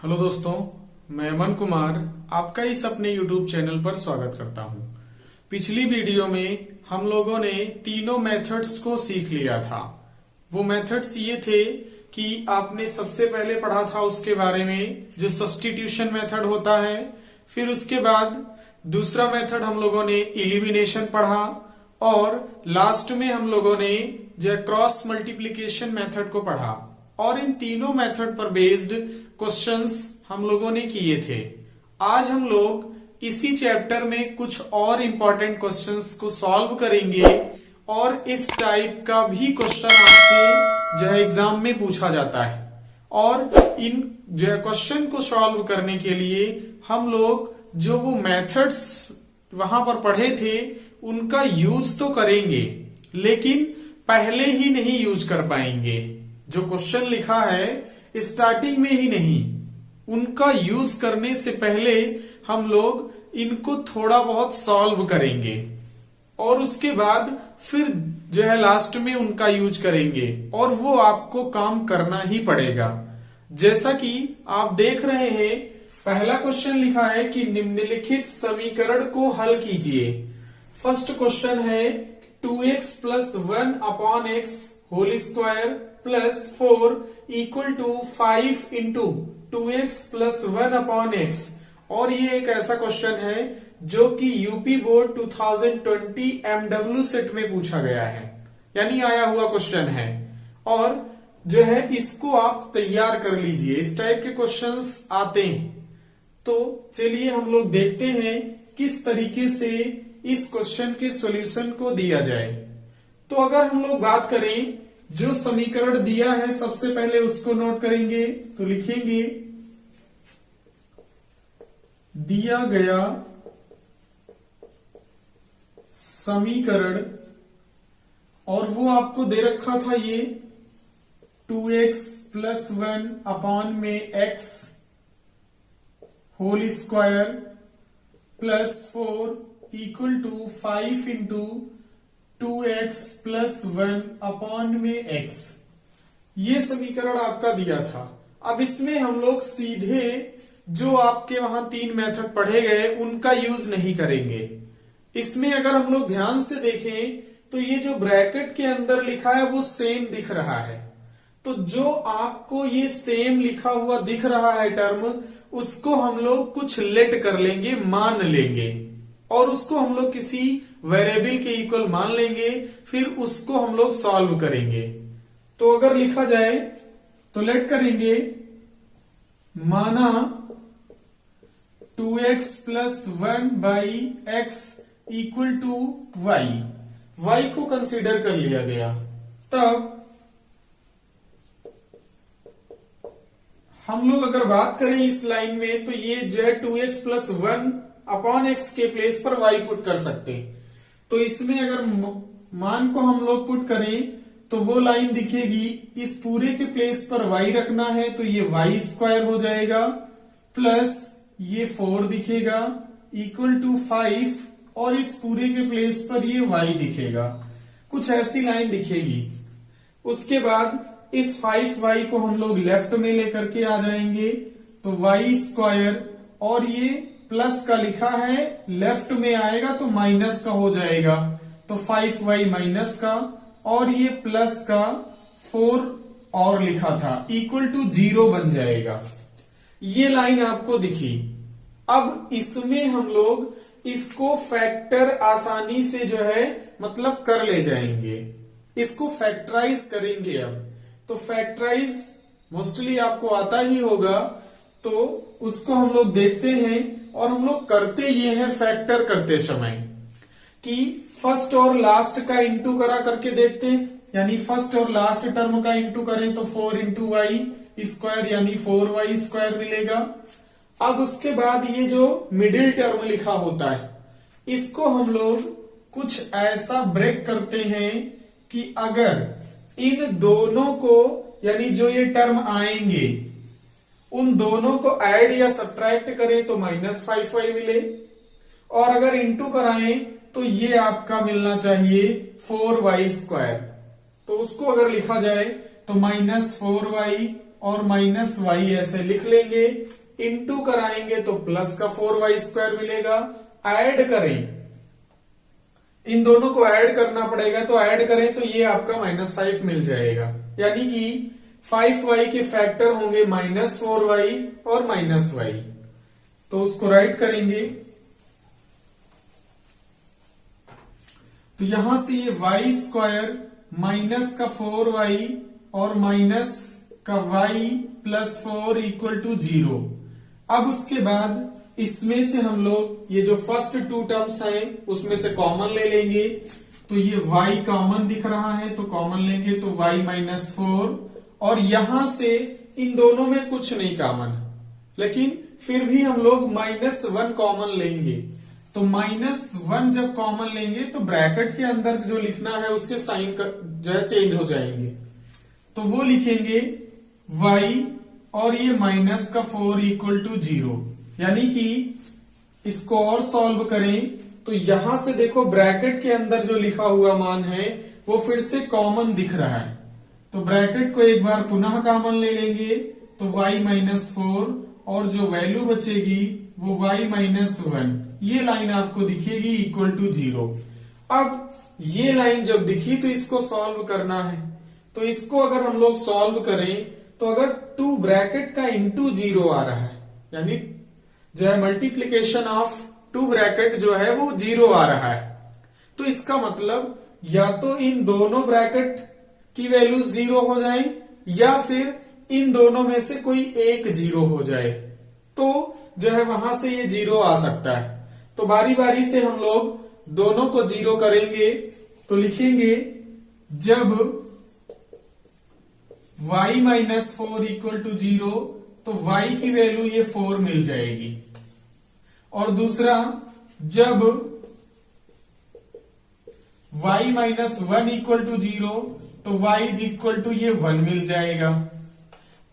Hello दोस्तों, मैं अमन कुमार आपका इस अपने YouTube चैनल पर स्वागत करता हूं। पिछली वीडियो में हम लोगों ने तीनों मेथड्स को सीख लिया था। वो मेथड्स ये थे कि आपने सबसे पहले पढ़ा था उसके बारे में जो सब्स्टिट्यूशन मेथड होता है, फिर उसके बाद दूसरा मेथड हम लोगों ने इलिमिनेशन पढ़ा और लास्ट में हम लोगों ने जो क्रॉस मल्टीप्लिकेशन मेथड को पढ़ा और इन तीनों मेथड पर बेस्ड क्वेश्चंस हम लोगों ने किए थे। आज हम लोग इसी चैप्टर में कुछ और इंपॉर्टेंट क्वेश्चंस को सॉल्व करेंगे और इस टाइप का भी क्वेश्चन आपके जो है एग्जाम में पूछा जाता है। और इन जो है क्वेश्चन को सॉल्व करने के लिए हम लोग जो वो मेथड्स वहां पर पढ़े थे उनका यूज तो करेंगे, लेकिन पहले ही नहीं यूज कर पाएंगे। जो क्वेश्चन लिखा है स्टार्टिंग में ही नहीं, उनका यूज करने से पहले हम लोग इनको थोड़ा बहुत सॉल्व करेंगे और उसके बाद फिर जो है लास्ट में उनका यूज करेंगे और वो आपको काम करना ही पड़ेगा। जैसा कि आप देख रहे हैं, पहला क्वेश्चन लिखा है कि निम्नलिखित समीकरण को हल कीजिए। फर्स्ट क्वेश्चन है 2x plus 1 upon x whole square plus 4 equal to 5 into 2x plus 1 upon x. और ये एक ऐसा क्वेश्चन है जो कि यूपी बोर्ड 2020 MW सेट में पूछा गया है, यानी आया हुआ क्वेश्चन है। और जो है इसको आप तैयार कर लीजिए, इस टाइप के क्वेश्चंस आते हैं। तो चलिए हम लोग देखते हैं किस तरीके से इस क्वेश्चन के सॉल्यूशन को दिया जाए। तो अगर हम लोग बात करें, जो समीकरण दिया है सबसे पहले उसको नोट करेंगे। तो लिखेंगे दिया गया समीकरण, और वो आपको दे रखा था ये 2x प्लस 1 अपॉन में x whole square plus 4 equal to 5 into 2x plus 1 upon में x। ये समीकरण आपका दिया था। अब इसमें हम लोग सीधे जो आपके वहां तीन मेथड पढ़े गए उनका यूज नहीं करेंगे। इसमें अगर हम लोग ध्यान से देखें तो ये जो ब्रैकेट के अंदर लिखा है वो सेम दिख रहा है। तो जो आपको ये सेम लिखा हुआ दिख रहा है टर्म, उसको हम लोग कुछ लेट कर लेंगे, मान लेंगे, और उसको हम लोग किसी वेरिएबल के इक्वल मान लेंगे, फिर उसको हम लोग सॉल्व करेंगे। तो अगर लिखा जाए तो लेट करेंगे, माना 2x plus 1 by x equal to y को कंसीडर कर लिया गया। तब हम लोग अगर बात करें इस लाइन में, तो ये जो है 2x प्लस 1 अपॉन एक्स के प्लेस पर y पुट कर सकते हैं। तो इसमें अगर मान को हम लोग पुट करें तो वो लाइन दिखेगी, इस पूरे के प्लेस पर y रखना है तो ये y स्क्वायर हो जाएगा, प्लस ये 4 दिखेगा इक्वल टू 5, और इस पूरे के प्लेस पर ये y दिखेगा। कुछ ऐसी लाइन दिखेगी। उसके बाद इस 5y को हम लोग लेफ्ट में लेकर के आ जाएंगे, तो y स्क्वायर, और ये प्लस का लिखा है लेफ्ट में आएगा तो माइनस का हो जाएगा, तो 5y माइनस का, और ये प्लस का 4 और लिखा था इक्वल टू 0 बन जाएगा। ये लाइन आपको दिखी। अब इसमें हम लोग इसको फैक्टर आसानी से जो है मतलब कर ले जाएंगे, इसको फैक्टराइज करेंगे। अब तो फैक्टराइज मोस्टली आपको आता ही होगा, तो उसको हम लोग देखते हैं। और हम लोग करते ये हैं फैक्टर करते समय कि फर्स्ट और लास्ट का इंटू करा करके देखते हैं, यानी फर्स्ट और लास्ट टर्म का इंटू करें तो 4 इंटू वाई स्क्वायर यानी 4y स्क्वायर मिलेगा। अब उसके बाद ये जो मिडिल टर्म लिखा होता है, इसको हम लोग कुछ ऐसा ब्रेक करते हैं कि अगर इन दोनों को, यानी जो ये टर्म आएंगे उन दोनों को ऐड या सब्ट्रैक्ट करें तो -5y मिले, और अगर इंटू कराएं तो ये आपका मिलना चाहिए 4y स्क्वायर। तो उसको अगर लिखा जाए तो -4y और माइनस वाई ऐसे लिख लेंगे, इनटू कराएंगे तो प्लस का 4y² मिलेगा। ऐड करें, इन दोनों को ऐड करना पड़ेगा, तो ऐड करें तो ये आपका -5 मिल जाएगा, यानी कि 5y के फैक्टर होंगे -4y और -y। तो उसको राइट करेंगे, तो यहां से ये y² माइनस का 4y और माइनस का y प्लस 4 इक्वल टू 0। अब उसके बाद इसमें से हम लोग ये जो फर्स्ट 2 टर्म्स हैं उसमें से कॉमन ले लेंगे, तो ये y कॉमन दिख रहा है तो कॉमन लेंगे, तो y -4, और यहां से इन दोनों में कुछ नहीं कॉमन, लेकिन फिर भी हम लोग -1 कॉमन लेंगे। तो -1 जब कॉमन लेंगे तो ब्रैकेट के अंदर जो लिखना है उसके साइन जो है चेंज हो जाएंगे, तो वो लिखेंगे y और ये माइनस का 4 इक्वल टू 0, यानी कि इसको और सॉल्व करें तो यहां से देखो ब्रैकेट के अंदर जो लिखा हुआ मान है वो फिर से कॉमन दिख रहा है, तो ब्रैकेट को एक बार पुनः कॉमन ले लेंगे, तो y -4 और जो वैल्यू बचेगी वो y -1, ये लाइन आपको दिखेगी इक्वल टू 0। अब ये लाइन जब दिखी तो इसको सॉल्व करना है, तो इसको अगर हम लोग सॉल्व करें तो अगर 2 ब्रैकेट का इंटू 0 आ रहा है, यानी जो है मल्टीप्लीकेशन ऑफ 2 ब्रैकेट जो है वो 0 आ रहा है, तो इसका मतलब या तो इन दोनों ब्रैकेट की वैल्यू 0 हो जाए या फिर इन दोनों में से कोई एक 0 हो जाए, तो जो है वहां से ये 0 आ सकता है। तो बारी बारी से हम लोग दोनों को 0 करेंगे, तो लिखेंगे जब y -4 इक्वल टू 0 तो y की वैल्यू ये 4 मिल जाएगी, और दूसरा जब y -1 इक्वल टू 0 तो y इज इक्वल टू ये 1 मिल जाएगा।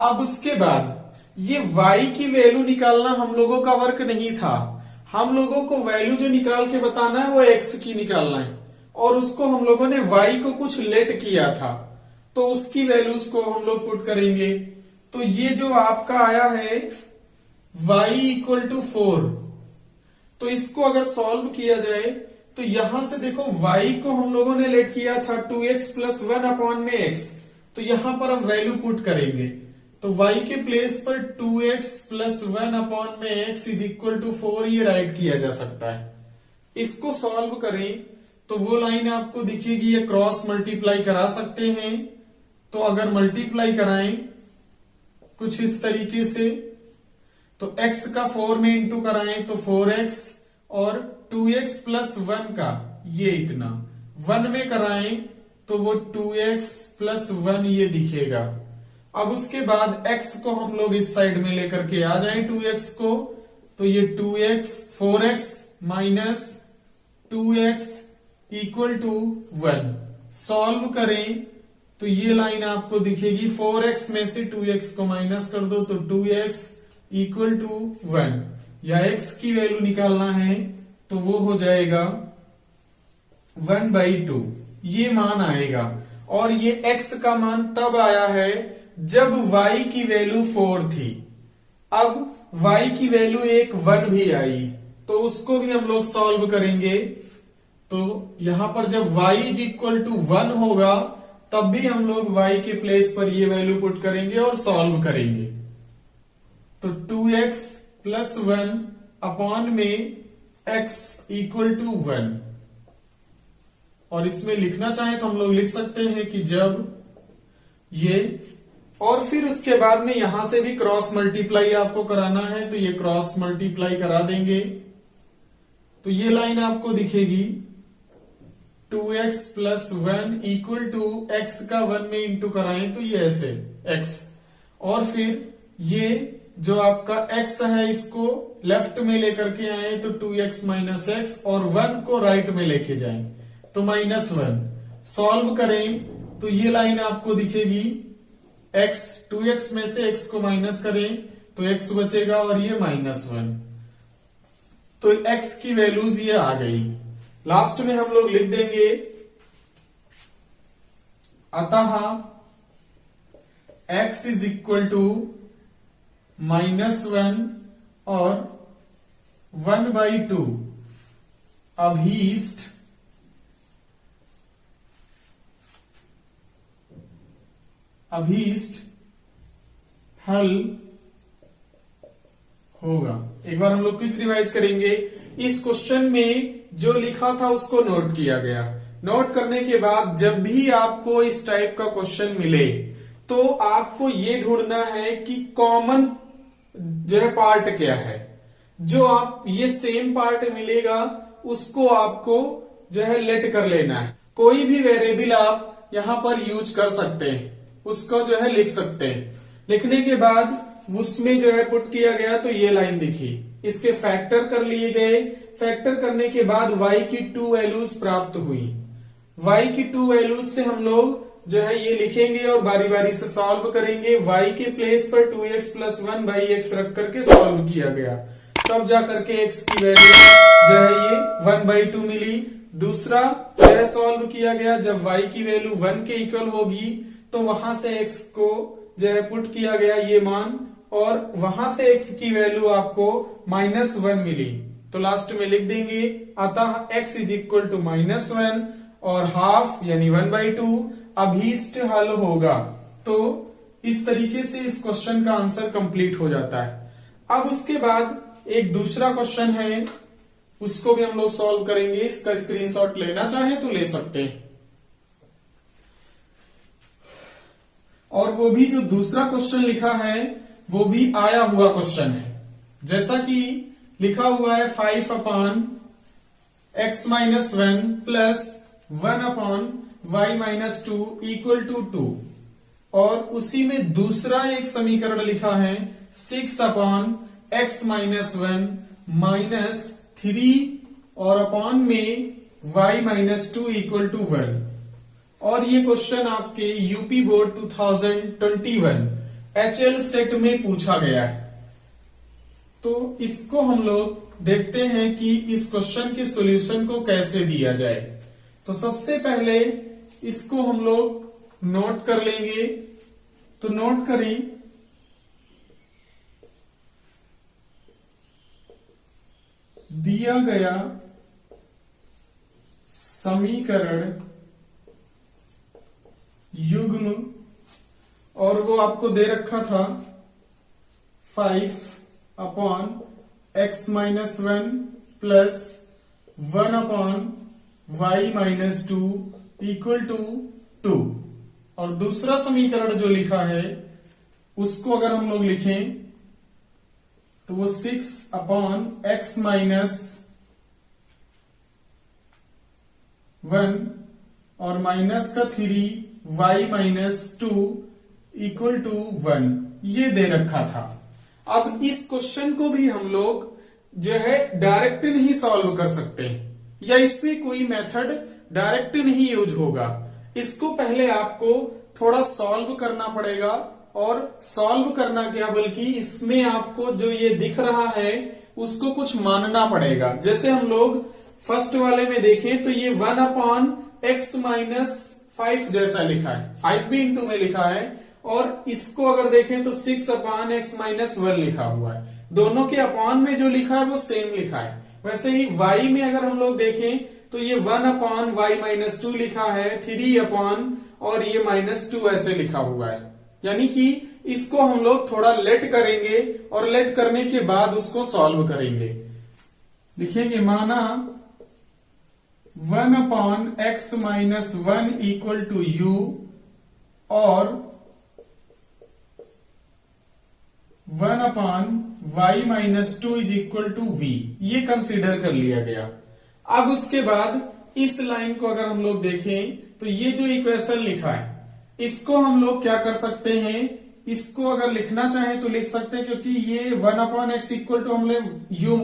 अब उसके बाद ये y की वैल्यू निकालना हम लोगों का वर्क नहीं था, हम लोगों को वैल्यू जो निकाल के बताना है वो x की निकालना है, और उसको हम लोगों ने y को कुछ लेट किया था तो उसकी वैल्यूज को हम लोग पुट करेंगे। तो ये जो आपका आया है y इक्वल टू 4, तो इसको अगर सॉल्व किया जाए तो यहां से देखो y को हम लोगों ने लेट किया था 2x + 1 अपॉन में x, तो यहां पर हम वैल्यू पुट करेंगे, तो y के प्लेस पर 2x + 1 अपॉन में x इज इक्वल टू 4 ये राइट किया जा सकता है। इसको सॉल्व करें तो वो लाइन आपको दिखेगी, ये क्रॉस मल्टीप्लाई करा सकते हैं, तो अगर मल्टीप्लाई कराएं कुछ इस तरीके से, तो x का 4 में इंटू कराएं तो 4x, और 2x + 1 का ये इतना 1 में कराएं तो वो 2x + 1 ये दिखेगा। अब उसके बाद x को हम लोग इस साइड में लेकर के आ जाएं 2x को, तो ये 4x minus 2x equal to 1, solve करें तो ये लाइन आपको दिखेगी, 4x में से 2x को माइनस कर दो तो 2x इक्वल टू 1, या x की वैल्यू निकालना है तो वो हो जाएगा 1/2, ये मान आएगा। और ये x का मान तब आया है जब y की वैल्यू 4 थी, अब y की वैल्यू 1 भी आई, तो उसको भी हम लोग सॉल्व करेंगे, तो यहां पर जब y इज इक्वल टू 1 होगा तब भी हम लोग y के प्लेस पर ये वैल्यू पुट करेंगे और सॉल्व करेंगे, तो 2x + 1 अपॉन में x इक्वल टू 1, और इसमें लिखना चाहे तो हम लोग लिख सकते हैं कि जब ये, और फिर उसके बाद में यहां से भी क्रॉस मल्टीप्लाई आपको कराना है तो ये क्रॉस मल्टीप्लाई करा देंगे, तो ये लाइन आपको दिखेगी 2x + 1 इक्वल टू x का 1 में इंटू कराएं तो ये ऐसे x, और फिर ये जो आपका x है इसको लेफ्ट में लेकर के आए तो 2x - x, और 1 को राइट में लेके जाएं तो -1, सॉल्व करें तो ये लाइन आपको दिखेगी x, 2x में से x को माइनस करें तो x बचेगा और ये -1, तो x की वैल्यूज ये आ गई। लास्ट में हम लोग लिख देंगे अतः x इज इक्वल टू -1 और 1/2 अभीष्ट हल होगा। एक बार हम लोग क्विक रिवाइज करेंगे। इस क्वेश्चन में जो लिखा था उसको नोट किया गया। नोट करने के बाद जब भी आपको इस टाइप का क्वेश्चन मिले तो आपको ये ढूंढना है कि कॉमन जो है पार्ट क्या है। जो आप ये सेम पार्ट मिलेगा उसको आपको जो है लेट कर लेना है। कोई भी वेरिएबल आप यहां पर यूज कर सकते हैं, उसको जो है लिख सकते हैं। लिखने के बाद उसमें जो है पुट किया गया तो ये लाइन दिखी, इसके फैक्टर कर लिए गए। फैक्टर करने के बाद y की 2 वैल्यूज प्राप्त हुई। y की 2 वैल्यूज से हम लोग जो है ये लिखेंगे और बारी बारी से सॉल्व करेंगे। y के प्लेस पर 2x + 1/x रख करके सॉल्व किया गया, तब जा करके x की वैल्यू जो है ये 1/2 मिली। दूसरा जो है सॉल्व किया गया, जब y की वैल्यू 1 के इक्वल होगी तो वहां से x को जो है पुट किया गया ये मान, और वहां से x की वैल्यू आपको -1 मिली। तो लास्ट में लिख देंगे अतः x इज इक्वल टू -1 और हाफ यानी 1/2 अभीष्ट हल होगा। तो इस तरीके से इस क्वेश्चन का आंसर कंप्लीट हो जाता है। अब उसके बाद एक दूसरा क्वेश्चन है, उसको भी हम लोग सॉल्व करेंगे। इसका स्क्रीनशॉट लेना चाहे तो ले सकते हैं। और वो भी जो दूसरा क्वेश्चन लिखा है वो भी आया हुआ क्वेश्चन है। जैसा कि लिखा हुआ है 5/x-1 plus 1/y-2 equal to 2, और उसी में दूसरा एक समीकरण लिखा है 6/x-1 माइनस 3 और अपॉन में y-2 इक्वल टू 1। और ये क्वेश्चन आपके यूपी बोर्ड 2021 HL सेट में पूछा गया है। तो इसको हम लोग देखते हैं कि इस क्वेश्चन के सॉल्यूशन को कैसे दिया जाए। तो सबसे पहले इसको हम लोग नोट कर लेंगे। तो नोट करें, दिया गया समीकरण युग्म, और वो आपको दे रखा था 5/x-1 plus 1/y-2 equal to 2। और दूसरा समीकरण जो लिखा है उसको अगर हम लोग लिखें तो वो 6/x-1 और माइनस का 3y-2 इक्वल टू 1 ये दे रखा था। अब इस क्वेश्चन को भी हम लोग जो है डायरेक्ट नहीं सॉल्व कर सकते, या इसमें कोई मेथड डायरेक्ट नहीं यूज होगा। इसको पहले आपको थोड़ा सॉल्व करना पड़ेगा, और सॉल्व करना क्या बल्कि इसमें आपको जो ये दिख रहा है उसको कुछ मानना पड़ेगा। जैसे हम लोग फर्स्ट वाले में देखें तो ये 1/x-5 जैसा लिखा है, 5 भी इंटू में लिखा है, और इसको अगर देखें तो 6/x-1 लिखा हुआ है। दोनों के अपॉन में जो लिखा है वो सेम लिखा है। वैसे ही y में अगर हम लोग देखें तो ये 1/y-2 लिखा है, 3 और ये -2 ऐसे लिखा हुआ है। यानी कि इसको हम लोग थोड़ा लेट करेंगे और लेट करने के बाद उसको सॉल्व करेंगे। लिखेंगे माना 1/x-1 इक्वल टू u और 1/y-2 is equal to v, ये कंसीडर कर लिया गया। अब उसके बाद इस लाइन को अगर हम लोग देखें तो ये जो इक्वेशन लिखा है इसको हम लोग क्या कर सकते हैं, इसको अगर लिखना चाहें तो लिख सकते हैं, क्योंकि ये 1/x इक्वल टू हमने u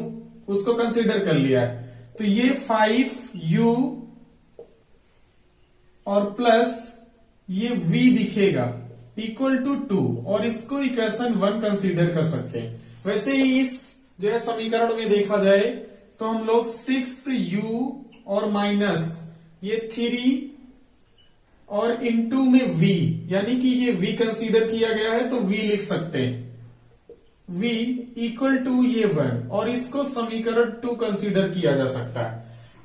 उसको कंसीडर कर लिया है। तो ये 5u और प्लस ये v दिखेगा इक्वल टू 2, और इसको इक्वेशन 1 कंसीडर कर सकते हैं। वैसे ही इस जो है समीकरण में देखा जाए तो हम लोग 6u और माइनस ये 3 और इनटू में v, यानी कि ये v कंसीडर किया गया है तो v लिख सकते हैं, v इक्वल टू ये 1, और इसको समीकरण 2 कंसीडर किया जा सकता है।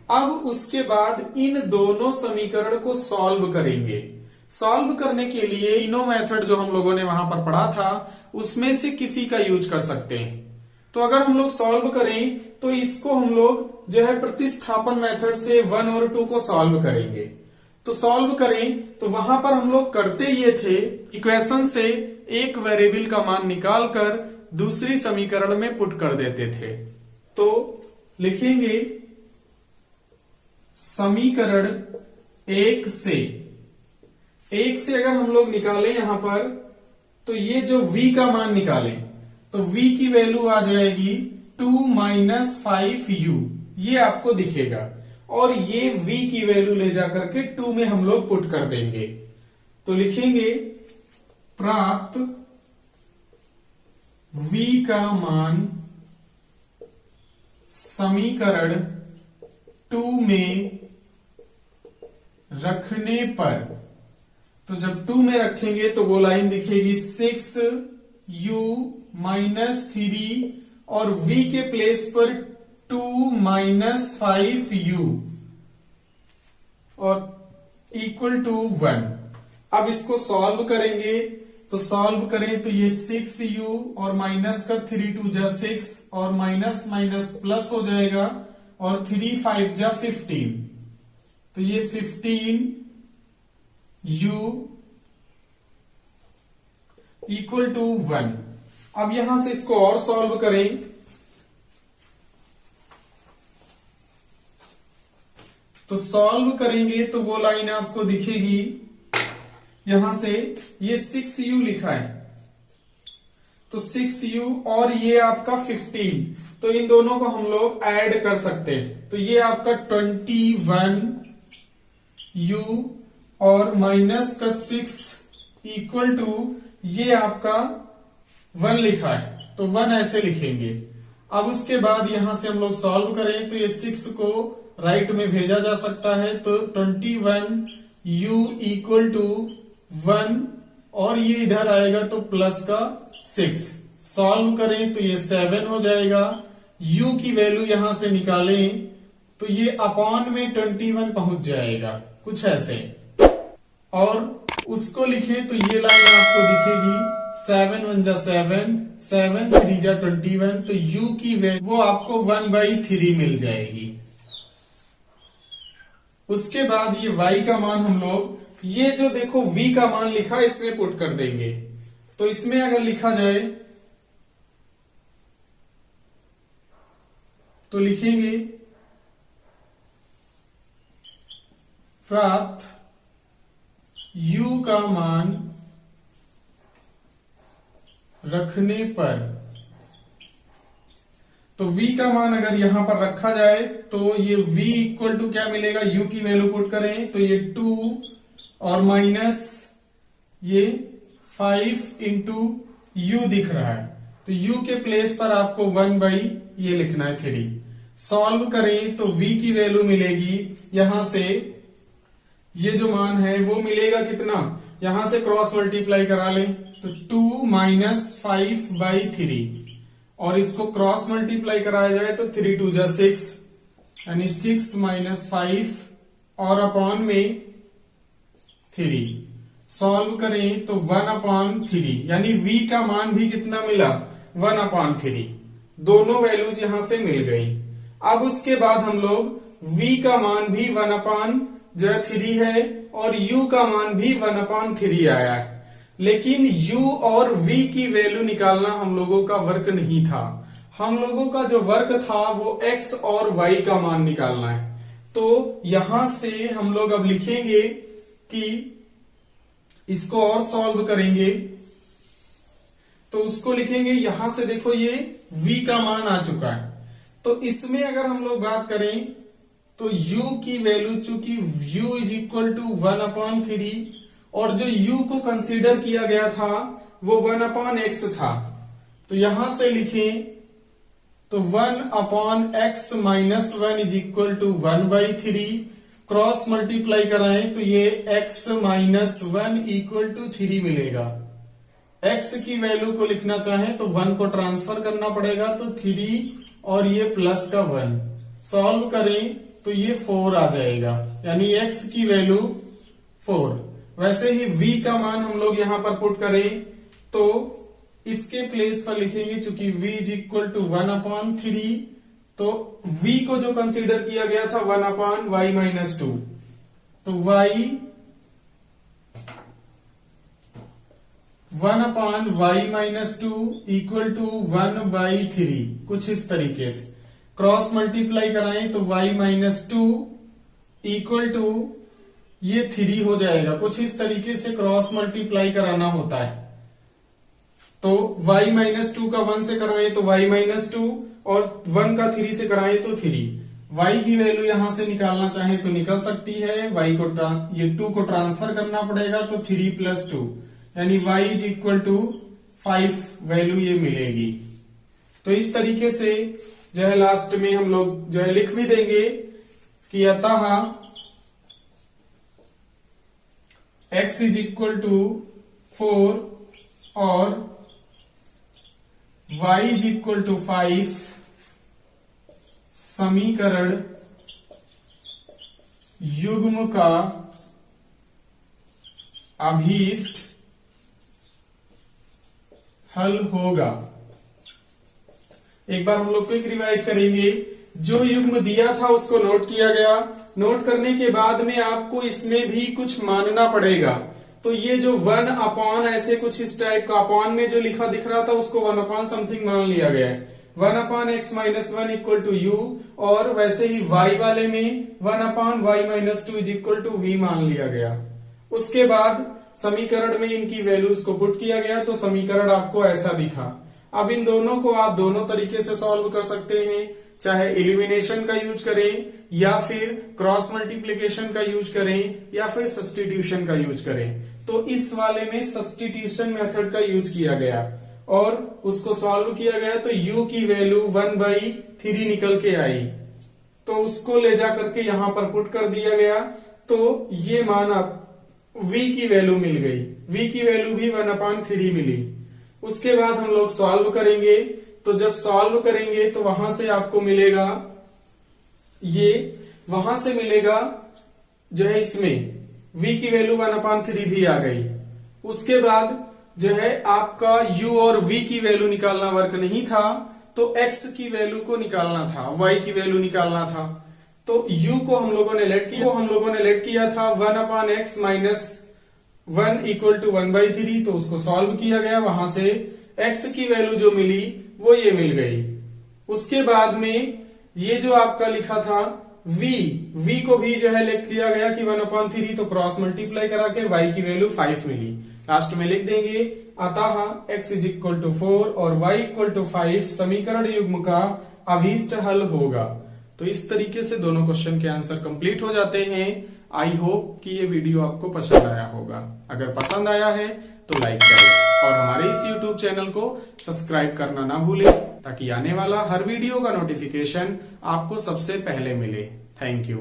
अब उसके बाद इन दोनों समीकरण को सॉल्व करेंगे। सॉल्व करने के लिए तीनों मेथड जो हम लोगों ने वहां पर पढ़ा था उसमें से किसी का यूज कर सकते हैं। तो अगर हम लोग सॉल्व करें तो इसको हम लोग जो है प्रतिस्थापन मेथड से 1 और 2 को सॉल्व करेंगे। तो सॉल्व करें तो वहां पर हम लोग करते ये थे, इक्वेशन से एक वेरिएबल का मान निकालकर दूसरी समीकरण में पुट कर देते थे। तो लिखेंगे समीकरण एक से अगर हम लोग निकालें यहां पर, तो ये जो v का मान निकालें तो v की वैल्यू आ जाएगी 2 - 5u, ये आपको दिखेगा, और ये v की वैल्यू ले जाकर के 2 में हम लोग पुट कर देंगे। तो लिखेंगे प्राप्त v का मान समीकरण 2 में रखने पर, तो जब 2 में रखेंगे तो वो लाइन दिखेगी 6u - 3 और v के प्लेस पर 2 - 5u और इक्वल टू 1। अब इसको सॉल्व करेंगे, तो सॉल्व करें तो ये 6u और माइनस का 3 2 जा 6 और माइनस माइनस प्लस हो जाएगा, और 3 5 जा 15, तो ये 15u इक्वल टू 1। अब यहां से इसको और सॉल्व करें तो सॉल्व करेंगे तो वो लाइन आपको दिखेगी, यहां से ये 6u लिखा है तो 6u और ये आपका 15, तो इन दोनों को हम लोग ऐड कर सकते हैं, तो ये आपका 21u और माइनस का 6 इक्वल टू ये आपका 1 लिखा है, तो 1 ऐसे लिखेंगे। अब उसके बाद यहां से हम लोग सॉल्व करें तो ये 6 को राइट में भेजा जा सकता है, तो 21u इक्वल टू 1 और ये इधर आएगा तो प्लस का 6। सॉल्व करें तो ये 7 हो जाएगा, u की वैल्यू यहां से निकालें तो ये अपॉन में 21 पहुंच जाएगा कुछ ऐसे, और उसको लिखें तो ये लाइन आपको दिखेगी 7 1 जा 7, 7 3 जा 21, तो u की वैल्यू वो आपको 1/3 मिल जाएगी। उसके बाद ये y का मान हम लोग, ये जो देखो v का मान लिखा इसमें पुट कर देंगे, तो इसमें अगर लिखा जाए तो लिखेंगे प्राप्त u का मान रखने पर, तो v का मान अगर यहां पर रखा जाए तो ये v इक्वल टू क्या मिलेगा, u की वैल्यू पुट करें तो ये 2 और माइनस ये 5 इंटू u दिख रहा है, तो u के प्लेस पर आपको 1 ये लिखना है 3। सॉल्व करें तो v की वैल्यू मिलेगी, यहां से ये जो मान है वो मिलेगा कितना, यहां से क्रॉस मल्टीप्लाई करा लें तो 2 - 5/3, और इसको क्रॉस मल्टीप्लाई कराया जाए तो 3 2 जा 6, यानी 6 - 5 और अपॉन में 3। सॉल्व करें तो 1/3, यानी v का मान भी कितना मिला 1/3, दोनों वैल्यूज यहां से मिल गई। अब उसके बाद हम लोग v का मान भी 1/3 है और u का मान भी 1/3 आया है, लेकिन u और v की वैल्यू निकालना हम लोगों का वर्क नहीं था। हम लोगों का जो वर्क था वो x और y का मान निकालना है। तो यहां से हम लोग अब लिखेंगे कि इसको और सॉल्व करेंगे, तो उसको लिखेंगे, यहां से देखो ये v का मान आ चुका है, तो इसमें अगर हम लोग बात करें तो u की वैल्यू, चूंकि u इज इक्वल टू 1/3 और जो u को कंसीडर किया गया था वो 1/x था, तो यहां से लिखें तो 1/x - 1 is equal to 1/3, cross multiply कराएं तो ये x माइनस 1 इक्वल टू 3 मिलेगा। x की वैल्यू को लिखना चाहें तो 1 को ट्रांसफर करना पड़ेगा, तो 3 और ये प्लस का 1 सॉल्व करें तो ये 4 आ जाएगा, यानी x की वैल्यू 4। वैसे ही v का मान हम लोग यहां पर पुट करें तो इसके प्लेस पर लिखेंगे, चूंकि v इज इक्वल टू 1/3, तो v को जो कंसीडर किया गया था 1/y माइनस 2, तो y 1/y minus 2 equal to 1/3, कुछ इस तरीके से। क्रॉस मल्टीप्लाई कराएं तो y माइनस 2 इक्वल टू ये 3 हो जाएगा, कुछ इस तरीके से क्रॉस मल्टीप्लाई कराना होता है। तो y माइनस 2 का 1 से कराएं तो y माइनस 2, और 1 का 3 से कराएं तो 3। y की वैल्यू यहां से निकालना चाहे तो निकल सकती है, y को ये 2 को ट्रांसफर करना पड़ेगा, तो 3 प्लस 2 यानी y is equal to 5 value ये मिलेगी। तो इस तरीके से जो है लास्ट में हम लोग जो है लिख भी देंगे कि अतः x इज इक्वल टू 4 और y इज इक्वल टू 5 समीकरण युग्म का अभीष्ट हल होगा। एक बार हम लोग क्विक रिवाइज करेंगे। जो युग्म दिया था उसको नोट किया गया, नोट करने के बाद में आपको इसमें भी कुछ मानना पड़ेगा। तो ये जो 1 ऐसे कुछ इस टाइप का अपॉन में जो लिखा दिख रहा था उसको 1 समथिंग मान लिया गया है। 1/x minus 1 equal to you, और वैसे ही y वाले में 1/y minus 2 is equal to v मान लिया गया। उसके बाद समीकरण में इनकी वैल्यूज को पुट किया गया, तो समीकरण आपको ऐसा दिखा। अब इन दोनों को आप दोनों तरीके से सॉल्व कर सकते हैं, चाहे एलिमिनेशन का यूज करें, या फिर क्रॉस मल्टीप्लीकेशन का यूज करें, या फिर सब्स्टिट्यूशन का यूज करें। तो इस वाले में सब्स्टिट्यूशन मेथड का यूज किया गया और उसको सॉल्व किया गया, तो u की वैल्यू 1/3 निकल के आई, तो उसको ले जा करके यहां पर पुट कर दिया गया, तो ये मान आप v की वैल्यू मिल गई। v की वैल्यू भी 1/3 मिली। उसके बाद हम लोग सॉल्व करेंगे, तो जब सॉल्व करेंगे तो वहां से आपको मिलेगा, ये वहां से मिलेगा जो है इसमें v की वैल्यू 1/3 भी आ गई। उसके बाद जो है आपका u और v की वैल्यू निकालना वर्क नहीं था, तो x की वैल्यू को निकालना था, y की वैल्यू निकालना था। तो u को हम लोगों ने लेट किया था 1/x माइनस 1 इक्वल टू 1/3, तो उसको सॉल्व किया गया, वहां से x की वैल्यू जो मिली वो ये मिल गई। उसके बाद में ये जो आपका लिखा था v को भी जो है लिख लिया गया कि 1/3, तो क्रॉस मल्टीप्लाई करा के y की वैल्यू 5 मिली। लास्ट में लिख देंगे अतः x इज इक्वल टू 4 और y इक्वल टू 5 समीकरण युग्म का अभीष्ट हल होगा। तो इस तरीके से दोनों क्वेश्चन के आंसर कंप्लीट हो जाते हैं। आई होप कि ये वीडियो आपको पसंद आया होगा। अगर पसंद आया है तो लाइक करें और हमारे इस YouTube चैनल को सब्सक्राइब करना ना भूलें, ताकि आने वाला हर वीडियो का नोटिफिकेशन आपको सबसे पहले मिले। Thank you.